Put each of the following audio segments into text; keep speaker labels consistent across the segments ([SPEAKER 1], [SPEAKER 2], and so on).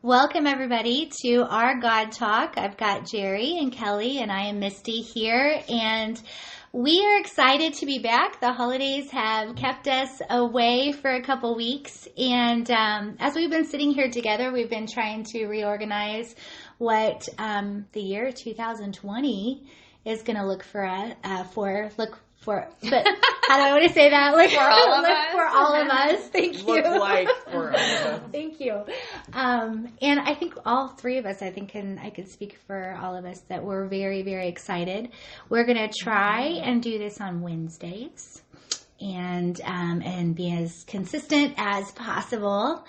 [SPEAKER 1] Welcome, everybody, to our God Talk. I've got Jerry and Kelly, and I am Misty here, and we are excited to be back. The holidays have kept us away for a couple weeks, and as we've been sitting here together, we've been trying to reorganize what the year 2020 is going to look for, but how do I want to say that? Like,
[SPEAKER 2] for all of
[SPEAKER 1] look
[SPEAKER 2] us.
[SPEAKER 1] For all of us. Thank you.
[SPEAKER 3] Look like for all of us.
[SPEAKER 1] Thank you. And I think all three of us, I can speak for all of us that we're very, very excited. We're going to try and do this on Wednesdays and be as consistent as possible.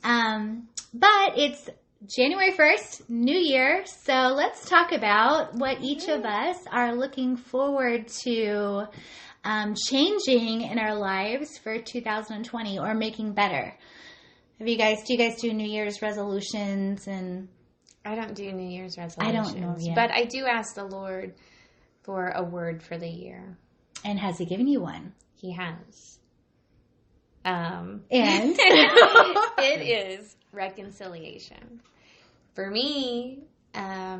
[SPEAKER 2] Yes.
[SPEAKER 1] But it's January 1st, New Year, so let's talk about what each of us are looking forward to changing in our lives for 2020 or making better. Do you guys do New Year's resolutions? And
[SPEAKER 2] I don't do New Year's resolutions.
[SPEAKER 1] I don't know yet.
[SPEAKER 2] But I do ask the Lord for a word for the year.
[SPEAKER 1] And has He given you one?
[SPEAKER 2] He has.
[SPEAKER 1] And?
[SPEAKER 2] It is reconciliation. For me, I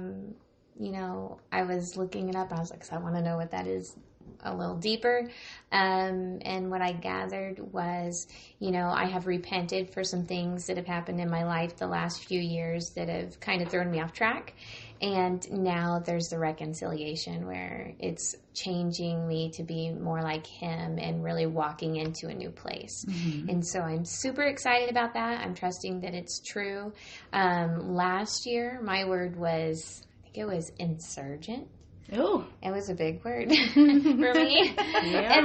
[SPEAKER 2] was looking it up. I was like, 'cause I want to know what that is a little deeper. And what I gathered was, I have repented for some things that have happened in my life the last few years that have kind of thrown me off track. And now there's the reconciliation where it's changing me to be more like Him and really walking into a new place. Mm-hmm. And so I'm super excited about that. I'm trusting that it's true. Last year, my word was, I think it was insurgent.
[SPEAKER 1] Oh,
[SPEAKER 2] it was a big word for me. Yeah.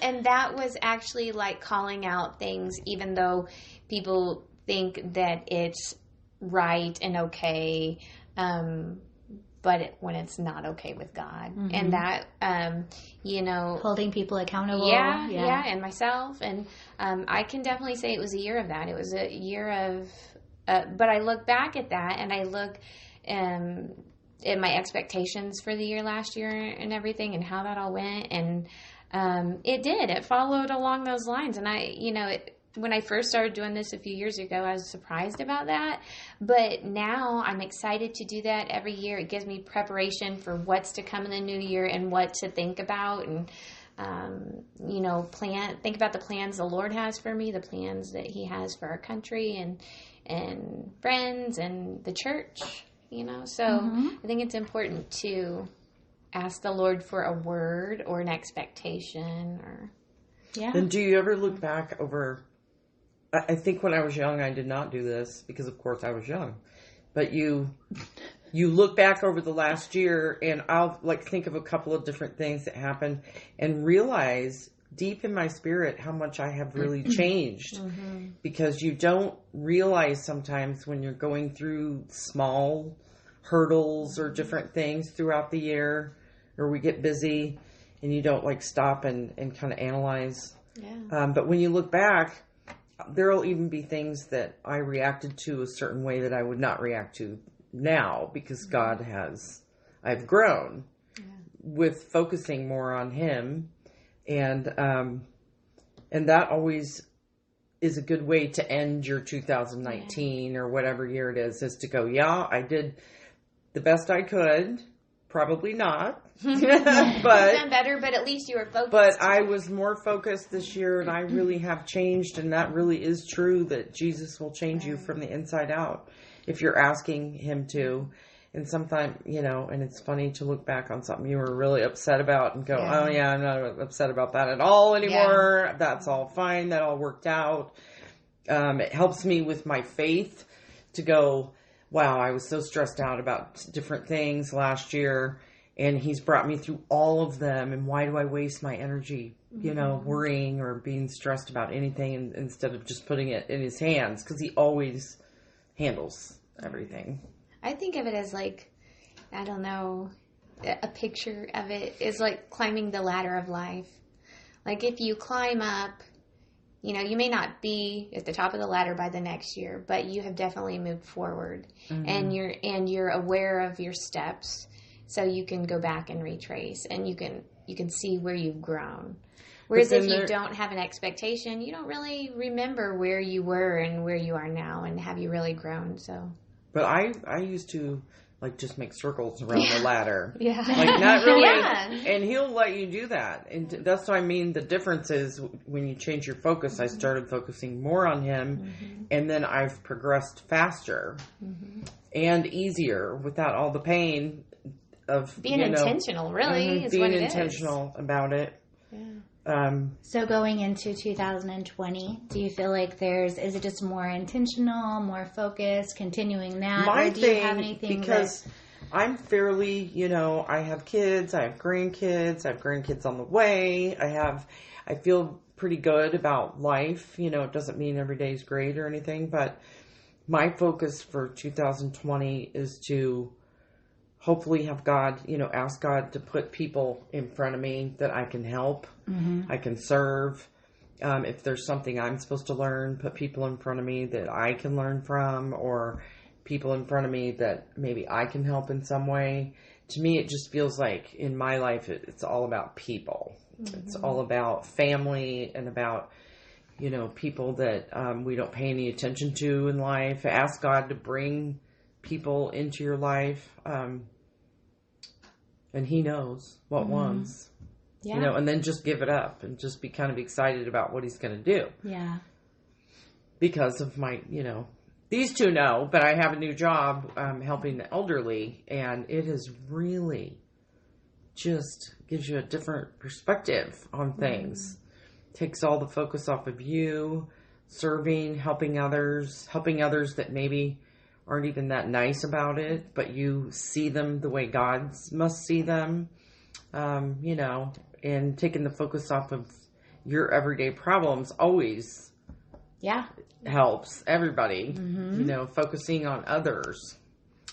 [SPEAKER 2] And that was actually like calling out things, even though people think that it's right and okay, but when it's not okay with God. Mm-hmm. And that,
[SPEAKER 1] holding people accountable.
[SPEAKER 2] Yeah, and myself. And I can definitely say it was a year of that. It was a year of, but I look back at that and I look at my expectations for the year last year and everything and how that all went. And it followed along those lines. And when I first started doing this a few years ago, I was surprised about that. But now I'm excited to do that every year. It gives me preparation for what's to come in the new year and what to think about and, think about the plans the Lord has for me, the plans that He has for our country and friends and the church, So
[SPEAKER 1] Mm-hmm.
[SPEAKER 2] I think it's important to ask the Lord for a word or an expectation
[SPEAKER 1] Yeah.
[SPEAKER 3] And do you ever look back over... I think when I was young, I did not do this because, of course, I was young. But you look back over the last year, and I'll think of a couple of different things that happened and realize deep in my spirit how much I have really changed. Mm-hmm. Because you don't realize sometimes when you're going through small hurdles or different things throughout the year, or we get busy and you don't stop and kind of analyze.
[SPEAKER 2] Yeah.
[SPEAKER 3] But when you look back, there'll even be things that I reacted to a certain way that I would not react to now because I've grown with focusing more on Him. And that always is a good way to end your 2019 or whatever year it is to go, I did the best I could. Probably not.
[SPEAKER 2] But done better, but at least you were focused.
[SPEAKER 3] But I was more focused this year, and I really have changed, and that really is true, that Jesus will change you from the inside out if you're asking Him to. And sometimes, and it's funny to look back on something you were really upset about and go, I'm not upset about that at all anymore. Yeah. That's all fine. That all worked out. It helps me with my faith to go, wow, I was so stressed out about different things last year, and He's brought me through all of them, and why do I waste my energy, worrying or being stressed about anything instead of just putting it in His hands, because He always handles everything.
[SPEAKER 2] I think of it as a picture of it is like climbing the ladder of life. Like if you climb up, you may not be at the top of the ladder by the next year, but you have definitely moved forward. Mm-hmm. and you're aware of your steps, so you can go back and retrace, and you can see where you've grown. Whereas
[SPEAKER 3] But
[SPEAKER 2] if
[SPEAKER 3] then
[SPEAKER 2] you don't have an expectation, you don't really remember where you were and where you are now, and have you really grown. So,
[SPEAKER 3] But I used to like just make circles around the ladder.
[SPEAKER 2] yeah,
[SPEAKER 3] Like not really,
[SPEAKER 2] Yeah.
[SPEAKER 3] and he'll let you do that. And that's what I mean. The difference is when you change your focus, I started focusing more on him, and then I've progressed faster and easier without all the pain of
[SPEAKER 2] being intentional. Really, is
[SPEAKER 3] being
[SPEAKER 2] what it
[SPEAKER 3] intentional about it.
[SPEAKER 2] Yeah.
[SPEAKER 1] So going into 2020, do you feel like is it just more intentional, more focused, continuing that?
[SPEAKER 3] My
[SPEAKER 1] or do you have anything
[SPEAKER 3] because I'm fairly, I have kids, I have grandkids on the way. I feel pretty good about life. It doesn't mean every day is great or anything, but my focus for 2020 is to hopefully have God, ask God to put people in front of me that I can help, I can serve. If there's something I'm supposed to learn, put people in front of me that I can learn from, or people in front of me that maybe I can help in some way. To me, it just feels like in my life, it's all about people. It's all about family and about, people that we don't pay any attention to in life. Ask God to bring people into your life. And he knows what ones,
[SPEAKER 1] Yeah.
[SPEAKER 3] and then just give it up and just be kind of excited about what he's going to do.
[SPEAKER 1] Yeah.
[SPEAKER 3] Because of my, these two know, but I have a new job helping the elderly, and it is really just gives you a different perspective on things. Takes all the focus off of you, serving, helping others that maybe aren't even that nice about it, but you see them the way God must see them, and taking the focus off of your everyday problems always helps everybody, focusing on others.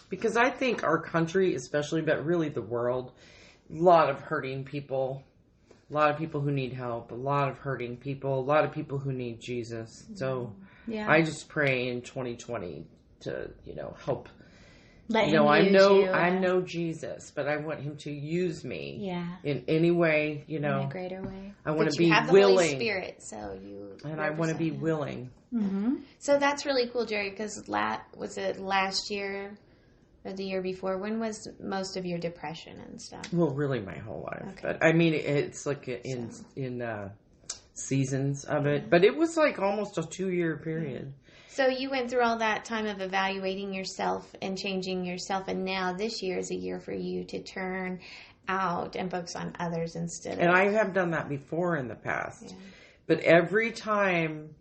[SPEAKER 3] Because I think our country, especially, but really the world, a lot of hurting people, a lot of people who need help, a lot of hurting people, a lot of people who need Jesus. So I just pray in 2020 to, help.
[SPEAKER 1] Let him use you.
[SPEAKER 3] I know Jesus, but I want him to use me.
[SPEAKER 1] Yeah.
[SPEAKER 3] In any way,
[SPEAKER 1] In a greater way.
[SPEAKER 3] I want
[SPEAKER 2] But
[SPEAKER 3] to be
[SPEAKER 2] you have the
[SPEAKER 3] willing.
[SPEAKER 2] Holy Spirit, so you.
[SPEAKER 3] And I want to be
[SPEAKER 2] represent Him.
[SPEAKER 3] willing.
[SPEAKER 1] Mm-hmm.
[SPEAKER 2] So that's really cool, Jerry. Because was it last year or the year before? When was most of your depression and stuff?
[SPEAKER 3] Well, really my whole life.
[SPEAKER 2] Okay.
[SPEAKER 3] But I mean, it's like in seasons of it. But it was like almost a 2-year period.
[SPEAKER 2] So you went through all that time of evaluating yourself and changing yourself, and now this year is a year for you to turn out and focus on others instead of...
[SPEAKER 3] And I have done that before in the past.
[SPEAKER 2] Yeah.
[SPEAKER 3] But every time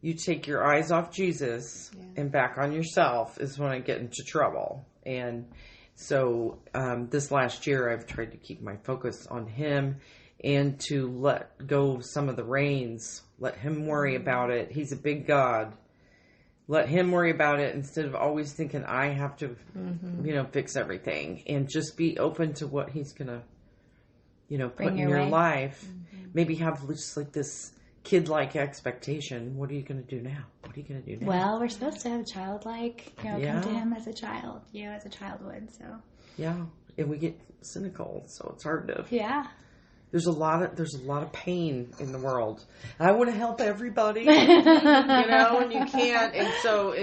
[SPEAKER 3] you take your eyes off Jesus and back on yourself is when I get into trouble. And so this last year I've tried to keep my focus on him and to let go of some of the reins. Let him worry about it. He's a big God. Let him worry about it instead of always thinking I have to, fix everything. And just be open to what he's going to, put in your life. Maybe have just like this kid-like expectation. What are you going to do now? What are you going to do now?
[SPEAKER 1] Well, we're supposed to have childlike, come to him as a child, as a child would, so.
[SPEAKER 3] Yeah. And we get cynical, so it's hard to...
[SPEAKER 1] Yeah.
[SPEAKER 3] There's a lot of pain in the world. I want to help everybody, and you can't. And so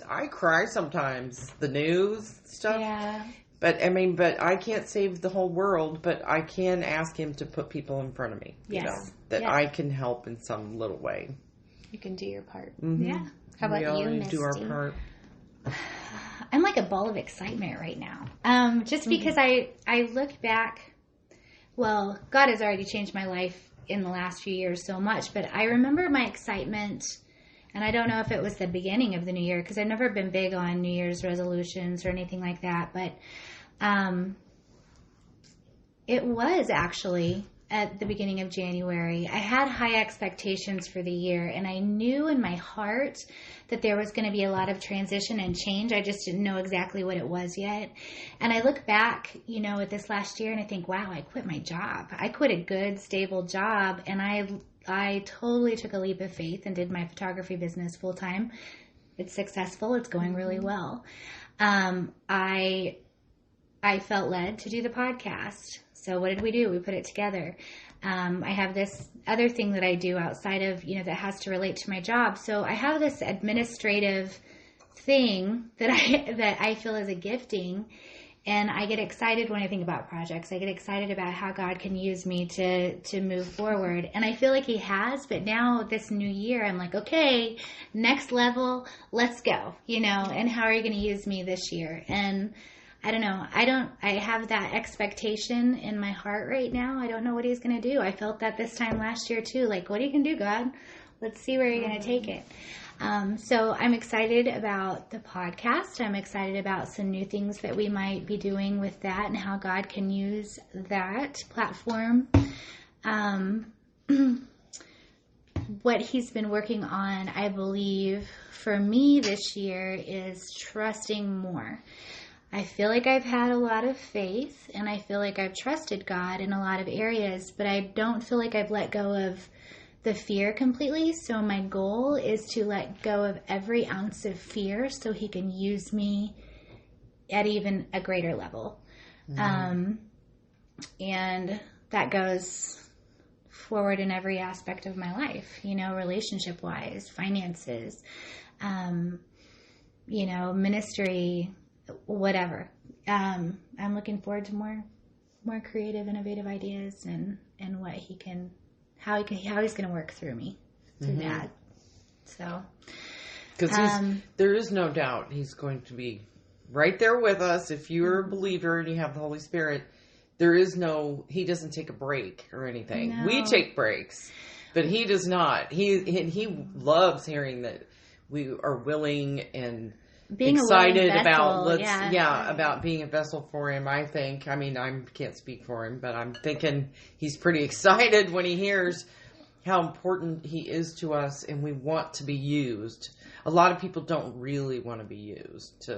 [SPEAKER 3] I cry sometimes. The news stuff.
[SPEAKER 1] Yeah.
[SPEAKER 3] But I can't save the whole world. But I can ask him to put people in front of me.
[SPEAKER 1] Yes.
[SPEAKER 3] That I can help in some little way.
[SPEAKER 2] You can do your part.
[SPEAKER 3] Mm-hmm.
[SPEAKER 1] Yeah.
[SPEAKER 2] How about
[SPEAKER 3] we all
[SPEAKER 2] you,
[SPEAKER 3] need to do our
[SPEAKER 2] Misty?
[SPEAKER 3] part.
[SPEAKER 1] I'm like a ball of excitement right now. Just because I look back, well, God has already changed my life in the last few years so much, but I remember my excitement, and I don't know if it was the beginning of the new year, because I've never been big on New Year's resolutions or anything like that, but it was actually at the beginning of January. I had high expectations for the year, and I knew in my heart that there was going to be a lot of transition and change. I just didn't know exactly what it was yet. And I look back, at this last year, and I think, wow, I quit my job. I quit a good, stable job, and I totally took a leap of faith and did my photography business full time. It's successful. It's going really well. I felt led to do the podcast. So what did we do? We put it together. I have this other thing that I do outside of, that has to relate to my job. So I have this administrative thing that I feel is a gifting. And I get excited when I think about projects. I get excited about how God can use me to move forward. And I feel like he has, but now this new year, I'm like, okay, next level, let's go, and how are you going to use me this year? And I don't know. I have that expectation in my heart right now. I don't know what he's going to do. I felt that this time last year too. Like, what are you going to do, God? Let's see where you're going to take it. So I'm excited about the podcast. I'm excited about some new things that we might be doing with that and how God can use that platform. What he's been working on, I believe, for me this year is trusting more. I feel like I've had a lot of faith and I feel like I've trusted God in a lot of areas, but I don't feel like I've let go of the fear completely. So my goal is to let go of every ounce of fear so he can use me at even a greater level. And that goes forward in every aspect of my life, relationship wise, finances, ministry, whatever. I'm looking forward to more creative, innovative ideas and what he can, how he's going to work through me through that. So,
[SPEAKER 3] because there is no doubt he's going to be right there with us. If you're a believer and you have the Holy Spirit, he doesn't take a break or anything. No. We take breaks, but he does not. He loves hearing that we are willing and being excited about about being a vessel for him. I can't speak for him, but I'm thinking he's pretty excited when he hears how important he is to us and we want to be used. A lot of people don't really want to be used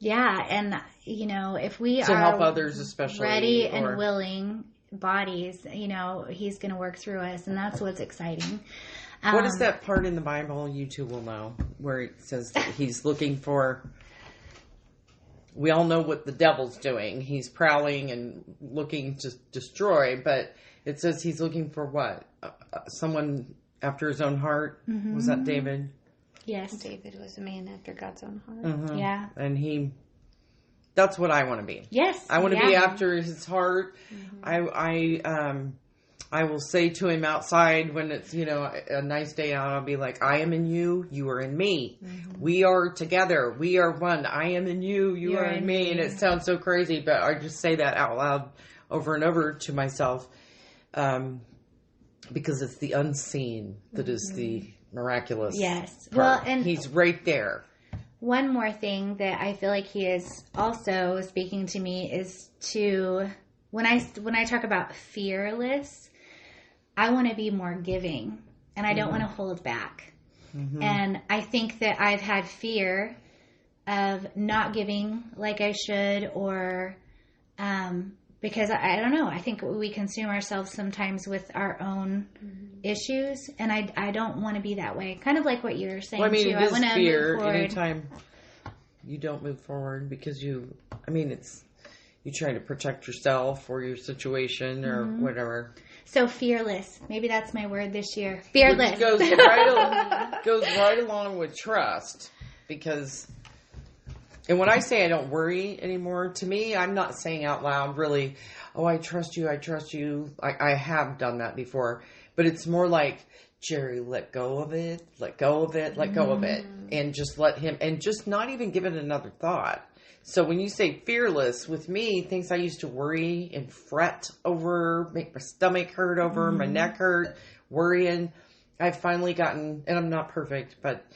[SPEAKER 1] and if we
[SPEAKER 3] to help others, especially
[SPEAKER 1] ready and willing bodies, he's going to work through us, and that's what's exciting.
[SPEAKER 3] What is that part in the Bible, you two will know, where it says that he's looking for... We all know what the devil's doing. He's prowling and looking to destroy, but it says he's looking for what? Someone after his own heart? Mm-hmm. Was that David?
[SPEAKER 2] Yes. David was a man after God's own heart. Mm-hmm.
[SPEAKER 1] Yeah.
[SPEAKER 3] And that's what I want to be.
[SPEAKER 1] Yes.
[SPEAKER 3] I want to be after his heart. Mm-hmm. I will say to him outside when it's, a nice day out, I'll be like, I am in you, you are in me. Mm-hmm. We are together. We are one. I am in you, you are in me. And it sounds so crazy, but I just say that out loud over and over to myself because it's the unseen that is the miraculous.
[SPEAKER 1] Yes.
[SPEAKER 3] Part.
[SPEAKER 1] Well, and
[SPEAKER 3] he's right there.
[SPEAKER 1] One more thing that I feel like he is also speaking to me is when I talk about fearless, I want to be more giving and I don't want to hold back. Mm-hmm. And I think that I've had fear of not giving like I should, or because I don't know, I think we consume ourselves sometimes with our own issues, and I don't want to be that way. Kind of like what you're saying too.
[SPEAKER 3] It is fear anytime you don't move forward because you try to protect yourself or your situation or whatever.
[SPEAKER 1] So fearless. Maybe that's my word this year. Fearless.
[SPEAKER 3] Which goes right along with trust, because, and when I say I don't worry anymore, to me, I'm not saying out loud really, oh, I trust you. I have done that before, but it's more like, Jerry, let go of it, let go of it, and just let him, and just not even give it another thought. So when you say fearless, with me, things I used to worry and fret over, make my stomach hurt over, my neck hurt, worrying, I've finally gotten, and I'm not perfect, but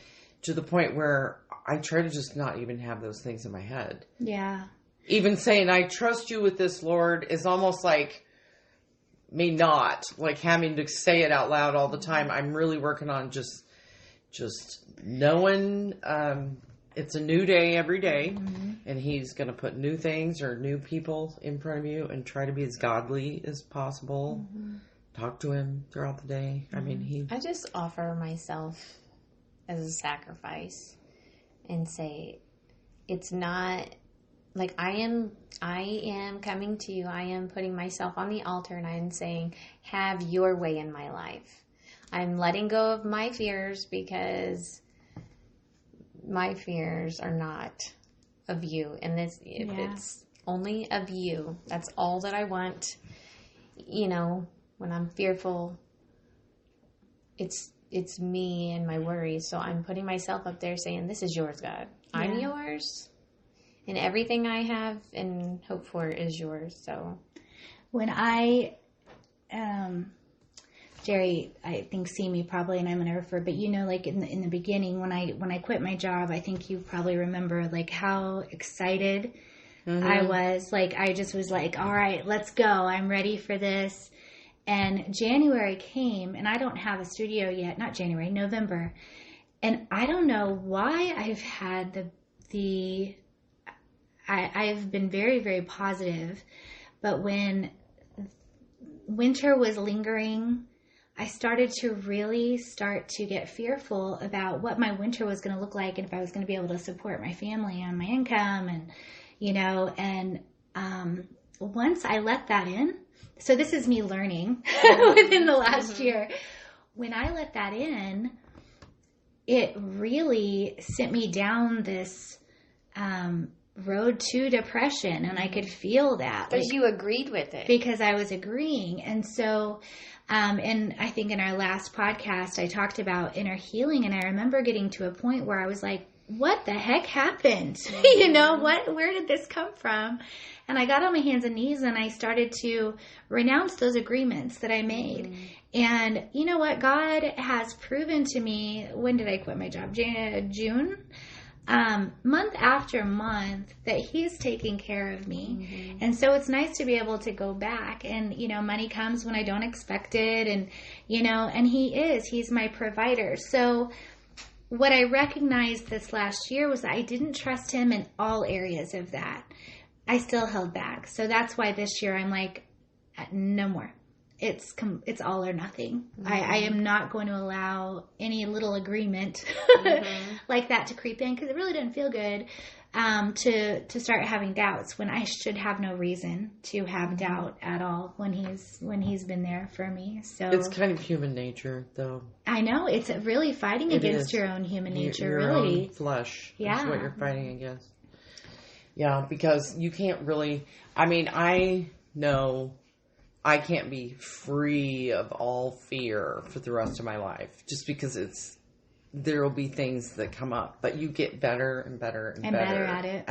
[SPEAKER 3] to the point where I try to just not even have those things in my head.
[SPEAKER 1] Yeah.
[SPEAKER 3] Even saying, I trust you with this, Lord, is almost like me not, like having to say it out loud all the time. I'm really working on just knowing, it's a new day every day, and he's going to put new things or new people in front of you and try to be as godly as possible. Talk to him throughout the day. I
[SPEAKER 2] just offer myself as a sacrifice and say, it's not like I am coming to you. I am putting myself on the altar and I am saying, have your way in my life. I'm letting go of my fears because my fears are not of you. And it's only of you. That's all that I want. You know, when I'm fearful, it's me and my worries. So I'm putting myself up there saying, this is yours, God. I'm yours. And everything I have and hope for is yours. So
[SPEAKER 1] when I, Jerry, I think see me probably, and I'm going to refer, but you know, like in the beginning, when I quit my job, I think you probably remember like how excited I was. Like, I just was like, all right, let's go. I'm ready for this. And January came, and I don't have a studio yet. Not January, November. And I don't know why I've had I've been very, very positive. But when winter was lingering, I started to really start to get fearful about what my winter was going to look like and if I was going to be able to support my family on my income and, you know, and once I let that in, so this is me learning within the last year, when I let that in, it really sent me down this road to depression, and I could feel that.
[SPEAKER 2] Because you agreed with it.
[SPEAKER 1] Because I was agreeing. And so, and I think in our last podcast, I talked about inner healing, and I remember getting to a point where I was like, what the heck happened? You know, where did this come from? And I got on my hands and knees and I started to renounce those agreements that I made. And you know what? God has proven to me, when did I quit my job? June? Month after month, that He's taking care of me. And so it's nice to be able to go back, and, you know, money comes when I don't expect it, and, you know, and He's my provider. So what I recognized this last year was that I didn't trust Him in all areas of that. I still held back. So that's why this year I'm like, no more. It's all or nothing. I am not going to allow any little agreement like that to creep in, because it really didn't feel good to start having doubts when I should have no reason to have doubt at all when he's been there for me. So
[SPEAKER 3] it's kind of human nature, though.
[SPEAKER 1] I know, it's really fighting against your own human nature,
[SPEAKER 3] your
[SPEAKER 1] really.
[SPEAKER 3] Own flesh.
[SPEAKER 1] Yeah,
[SPEAKER 3] is what you're fighting against. Yeah, because you can't really. I mean, I know I can't be free of all fear for the rest of my life, just because there will be things that come up, but you get better and better and better
[SPEAKER 1] at it.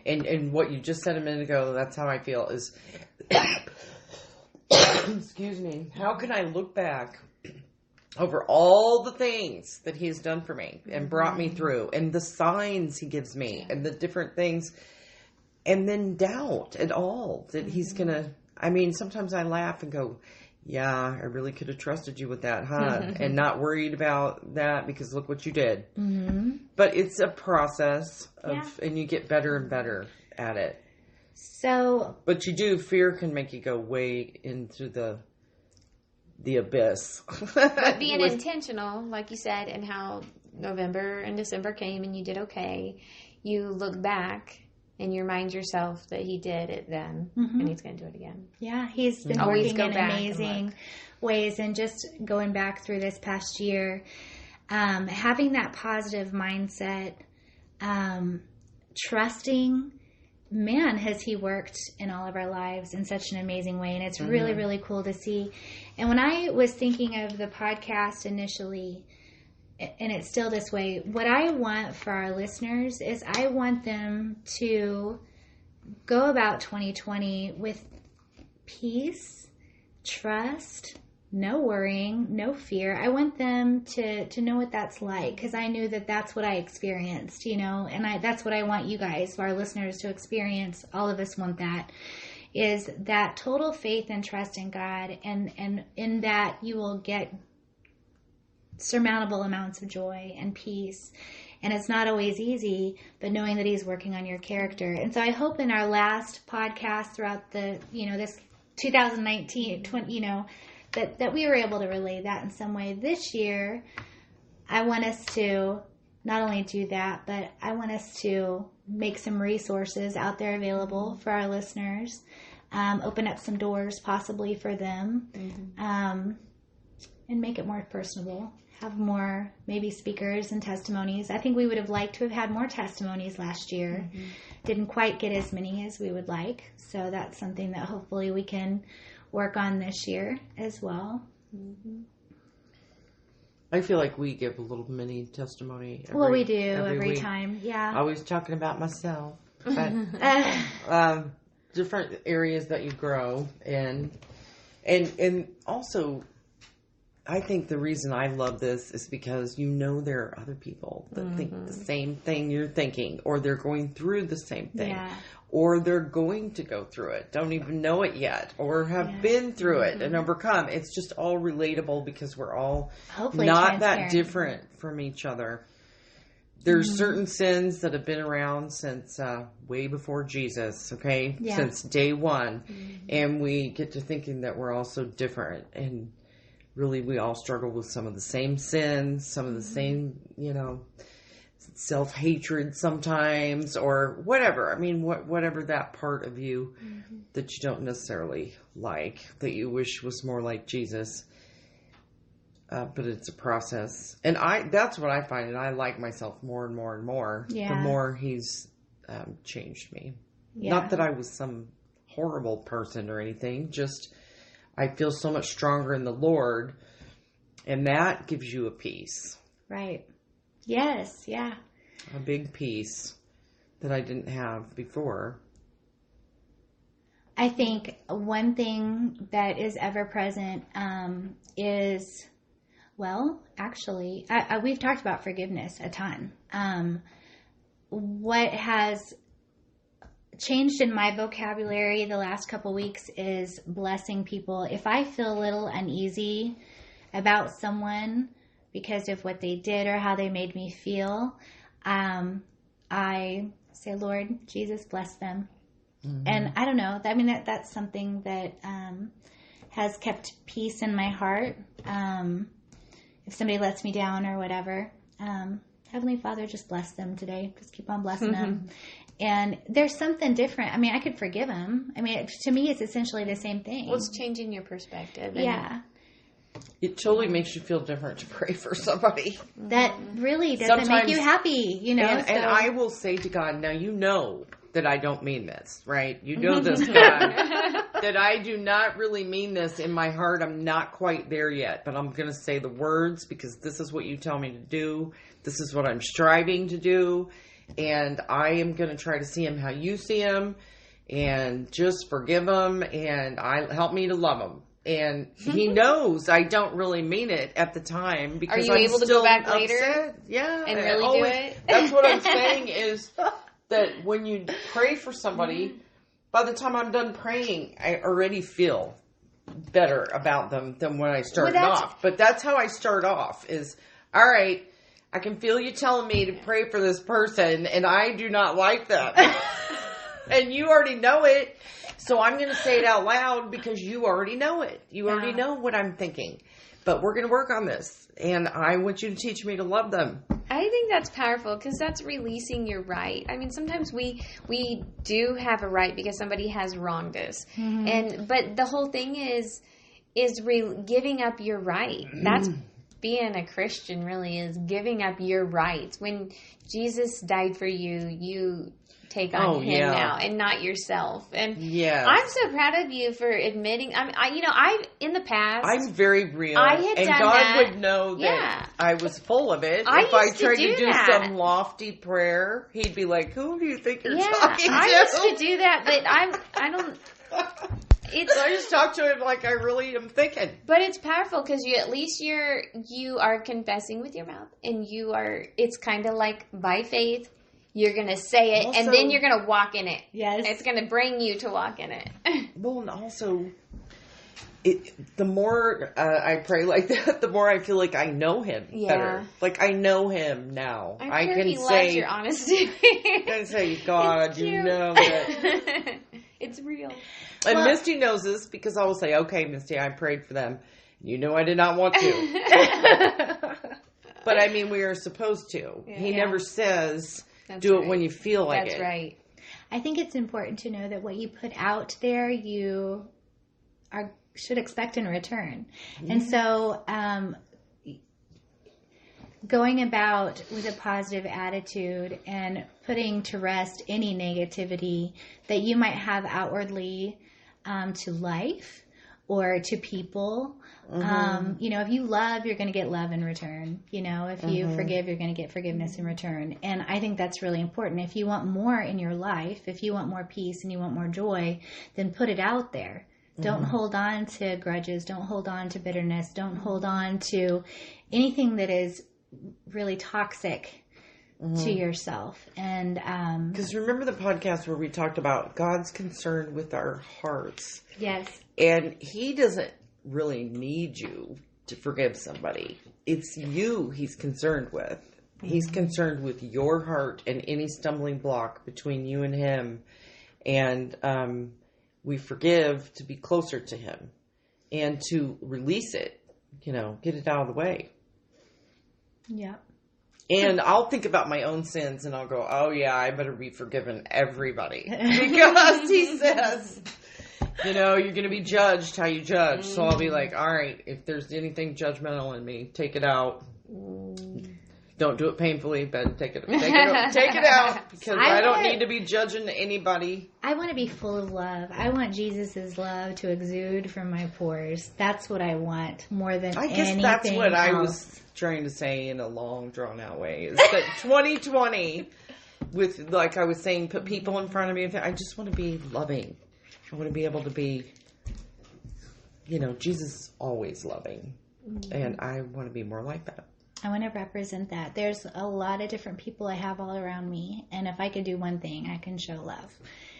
[SPEAKER 3] And what you just said a minute ago, that's how I feel is, excuse me, how can I look back over all the things that He has done for me and brought me through, and the signs He gives me and the different things, and then doubt at all that He's going to. I mean, sometimes I laugh and go, yeah, I really could have trusted you with that, huh? And not worried about that, because look what you did. But it's a process and you get better and better at it.
[SPEAKER 1] So,
[SPEAKER 3] but fear can make you go way into the abyss.
[SPEAKER 2] But being intentional, like you said, and how November and December came and you did okay, you look back and you remind yourself that He did it then, and He's going to do it again.
[SPEAKER 1] Yeah, He's been working in amazing ways. And just going back through this past year, having that positive mindset, trusting, man, has He worked in all of our lives in such an amazing way. And it's really, really cool to see. And when I was thinking of the podcast initially, and it's still this way, what I want for our listeners is I want them to go about 2020 with peace, trust, no worrying, no fear. I want them to know what that's like, because I knew that that's what I experienced, you know, and that's what I want you guys, our listeners, to experience. All of us want that, is that total faith and trust in God, and in that you will get surmountable amounts of joy and peace. And it's not always easy, but knowing that He's working on your character. And so I hope in our last podcast throughout the, you know, this 2019, you know, that we were able to relay that in some way. This year, I want us to not only do that, but I want us to make some resources out there available for our listeners, open up some doors possibly for them, and make it more personable. Have more maybe speakers and testimonies. I think we would have liked to have had more testimonies last year. Didn't quite get as many as we would like. So that's something that hopefully we can work on this year as well.
[SPEAKER 3] I feel like we give a little mini testimony.
[SPEAKER 1] We do every
[SPEAKER 3] week.
[SPEAKER 1] time. Yeah.
[SPEAKER 3] Always talking about myself. But, different areas that you grow in. And also, I think the reason I love this is because there are other people that think the same thing you're thinking, or they're going through the same thing, or they're going to go through it, don't even know it yet, or have been through it and overcome. It's just all relatable because we're all
[SPEAKER 1] hopefully
[SPEAKER 3] not that different from each other. There's certain sins that have been around since way before Jesus, okay?
[SPEAKER 1] Yeah.
[SPEAKER 3] Since day one. And we get to thinking that we're all so different. And really, we all struggle with some of the same sins, some of the same, self-hatred sometimes, or whatever. I mean, whatever that part of you that you don't necessarily like, that you wish was more like Jesus. But it's a process. And that's what I find. And I like myself more and more and more.
[SPEAKER 1] Yeah.
[SPEAKER 3] The more he's changed me.
[SPEAKER 1] Yeah.
[SPEAKER 3] Not that I was some horrible person or anything. Just I feel so much stronger in the Lord. And that gives you a peace.
[SPEAKER 1] Right. Yes. Yeah.
[SPEAKER 3] A big peace that I didn't have before.
[SPEAKER 1] I think one thing that is ever present is... Well, actually, we've talked about forgiveness a ton. What has changed in my vocabulary the last couple weeks is blessing people. If I feel a little uneasy about someone because of what they did or how they made me feel, I say, Lord, Jesus, bless them. And I don't know. I mean, that's something that has kept peace in my heart. If somebody lets me down or whatever, Heavenly Father, just bless them today. Just keep on blessing them. And there's something different. I mean, I could forgive them. I mean, to me, it's essentially the same thing.
[SPEAKER 2] Well, it's changing your perspective.
[SPEAKER 1] Yeah.
[SPEAKER 3] It totally makes you feel different to pray for somebody.
[SPEAKER 1] That really doesn't make you happy,
[SPEAKER 3] And I will say to God, now you know that I don't mean this, right? You know this, God, that I do not really mean this in my heart. I'm not quite there yet, but I'm going to say the words because this is what you tell me to do. This is what I'm striving to do. And I am going to try to see him how you see him and just forgive him and help me to love him. And he knows I don't really mean it at the time because
[SPEAKER 2] Are you able to go back
[SPEAKER 3] upset.
[SPEAKER 2] later?
[SPEAKER 3] Yeah.
[SPEAKER 2] And really do it?
[SPEAKER 3] That's what I'm saying is that when you pray for somebody, by the time I'm done praying, I already feel better about them than when I started off. But that's how I start off is, all right, I can feel you telling me to pray for this person and I do not like them. And you already know it. So I'm going to say it out loud because you already know it. You already know what I'm thinking. But we're going to work on this. And I want you to teach me to love them.
[SPEAKER 2] I think that's powerful because that's releasing your right. I mean, sometimes we do have a right because somebody has wronged us. But the whole thing is giving up your right. That's being a Christian really is giving up your rights. When Jesus died for you, you take on him now and not yourself. And I'm so proud of you for admitting. In the past,
[SPEAKER 3] I'm very real.
[SPEAKER 2] I had
[SPEAKER 3] and
[SPEAKER 2] done
[SPEAKER 3] God
[SPEAKER 2] that.
[SPEAKER 3] would know that I was full of it.
[SPEAKER 2] I
[SPEAKER 3] if I
[SPEAKER 2] used to
[SPEAKER 3] tried
[SPEAKER 2] do
[SPEAKER 3] to do
[SPEAKER 2] that.
[SPEAKER 3] some lofty prayer, he'd be like, "Who do you think you're talking to?"
[SPEAKER 2] I used to do that, but I don't.
[SPEAKER 3] So I just talk to him like I really am thinking.
[SPEAKER 2] But it's powerful because you are confessing with your mouth, and it's kind of like by faith. You're going to say it, and then you're going to walk in it.
[SPEAKER 1] Yes.
[SPEAKER 2] It's going to bring you to walk in it.
[SPEAKER 3] Well, and also, the more I pray like that, the more I feel like I know him better. Like, I know him now.
[SPEAKER 2] I'm sure he loves your honesty.
[SPEAKER 3] I can say, God, you know that.
[SPEAKER 2] It's real.
[SPEAKER 3] And Misty knows this because I will say, okay, Misty, I prayed for them. You know I did not want to. But I mean, we are supposed to. He never says, do it when you feel like it.
[SPEAKER 2] That's right.
[SPEAKER 1] I think it's important to know that what you put out there, you should expect in return. Mm-hmm. And so, going about with a positive attitude and putting to rest any negativity that you might have outwardly to life or to people. Mm-hmm. If you love, you're going to get love in return. If you forgive, you're going to get forgiveness in return. And I think that's really important. If you want more in your life, if you want more peace and you want more joy, then put it out there. Don't hold on to grudges. Don't hold on to bitterness. Don't hold on to anything that is really toxic to yourself. And
[SPEAKER 3] because remember the podcast where we talked about God's concerned with our hearts.
[SPEAKER 1] Yes.
[SPEAKER 3] And he doesn't really need you to forgive somebody. It's you he's concerned with. He's concerned with your heart and any stumbling block between you and him. And we forgive to be closer to him and to release it, get it out of the way.
[SPEAKER 1] Yeah.
[SPEAKER 3] And I'll think about my own sins and I'll go, oh yeah, I better be forgiving everybody. Because he says, you're going to be judged how you judge. So I'll be like, all right, if there's anything judgmental in me, take it out. Don't do it painfully, but take it out. Because I don't need to be judging anybody.
[SPEAKER 1] I want to be full of love. I want Jesus' love to exude from my pores. That's what I want more than anything else. I guess that's what I was
[SPEAKER 3] trying to say in a long, drawn-out way. Is that 2020, with, like I was saying, put people in front of me. I just want to be loving. I want to be able to be, Jesus is always loving. And I want to be more like that.
[SPEAKER 1] I want to represent that. There's a lot of different people I have all around me. And if I could do one thing, I can show love.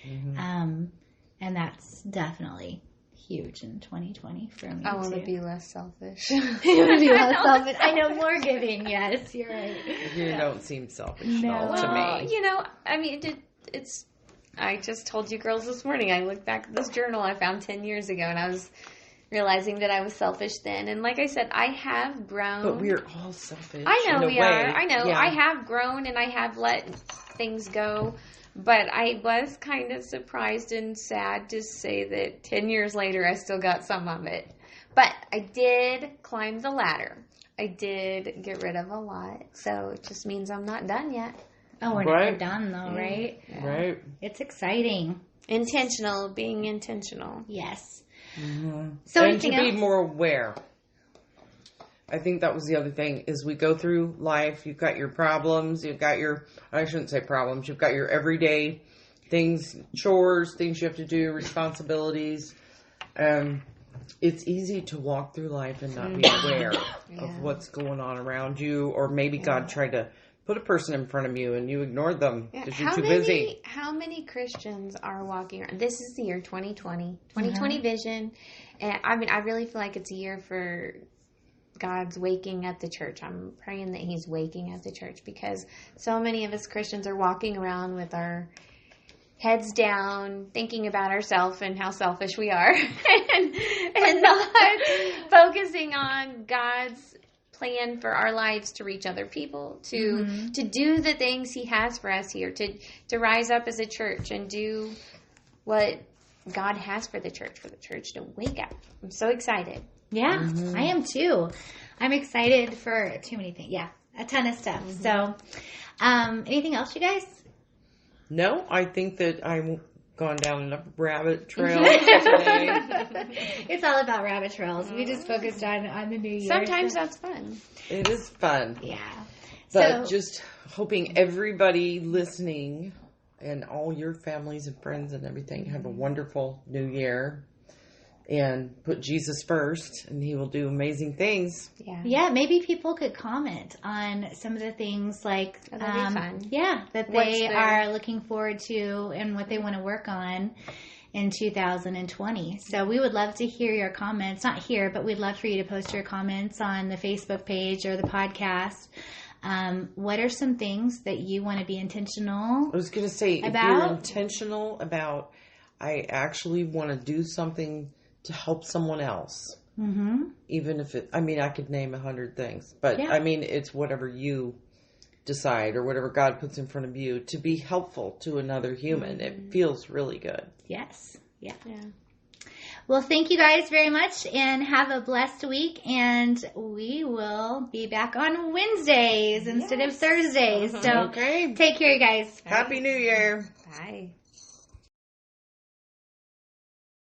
[SPEAKER 1] And that's definitely huge in 2020 for me.
[SPEAKER 2] I want to be less selfish.
[SPEAKER 1] You want to be less selfish. I know, more giving. Yes, you're right.
[SPEAKER 3] You don't seem selfish at all to me.
[SPEAKER 2] I just told you girls this morning, I looked back at this journal I found 10 years ago and I was realizing that I was selfish then. And like I said, I have grown.
[SPEAKER 3] But we're all selfish.
[SPEAKER 2] I know we are. I know.
[SPEAKER 3] Yeah.
[SPEAKER 2] I have grown and I have let things go. But I was kind of surprised and sad to say that 10 years later, I still got some of it. But I did climb the ladder. I did get rid of a lot. So it just means I'm not done yet.
[SPEAKER 1] Oh, we're never done though, right?
[SPEAKER 3] Yeah. Right.
[SPEAKER 1] It's exciting.
[SPEAKER 2] Being intentional.
[SPEAKER 1] Yes.
[SPEAKER 3] Mm-hmm. So and to be more aware. I think that was the other thing, is we go through life, you've got your problems, you've got I shouldn't say problems, you've got your everyday things, chores, things you have to do, responsibilities. It's easy to walk through life and not be aware of what's going on around you, or maybe God tried to put a person in front of you and you ignored them because you're too busy.
[SPEAKER 2] How many Christians are walking around? This is the year 2020 vision. And I really feel like it's a year for God's waking at the church. I'm praying that he's waking at the church, because so many of us Christians are walking around with our heads down, thinking about ourselves and how selfish we are, and not focusing on God's plan for our lives to reach other people, to do the things he has for us here, to rise up as a church and do what God has for the church to wake up. I'm so excited.
[SPEAKER 1] Yeah, I am too. I'm excited for too many things. Yeah, a ton of stuff. So, anything else, you guys?
[SPEAKER 3] No, I think that I've gone down enough rabbit trails today.
[SPEAKER 1] It's all about rabbit trails. We just focused on the new year.
[SPEAKER 2] Sometimes that's fun.
[SPEAKER 3] It is fun.
[SPEAKER 1] Yeah.
[SPEAKER 3] But just hoping everybody listening and all your families and friends and everything have a wonderful new year. And put Jesus first, and he will do amazing things.
[SPEAKER 1] Yeah. Maybe people could comment on some of the things like, that they are looking forward to and what they want to work on in 2020. So we would love to hear your comments. Not here, but we'd love for you to post your comments on the Facebook page or the podcast. What are some things that you want to be intentional?
[SPEAKER 3] I was going to say, if you're intentional about, I actually want to do something to help someone else.
[SPEAKER 1] Mm-hmm.
[SPEAKER 3] Even if I could name 100 things, but
[SPEAKER 1] Yeah.
[SPEAKER 3] it's whatever you decide or whatever God puts in front of you to be helpful to another human. It feels really good.
[SPEAKER 1] Yes. Yeah.
[SPEAKER 2] Yeah.
[SPEAKER 1] Well, thank you guys very much and have a blessed week. And we will be back on Wednesdays instead of Thursdays. So
[SPEAKER 3] Okay.
[SPEAKER 1] take care, you guys.
[SPEAKER 3] Happy New Year.
[SPEAKER 2] Bye.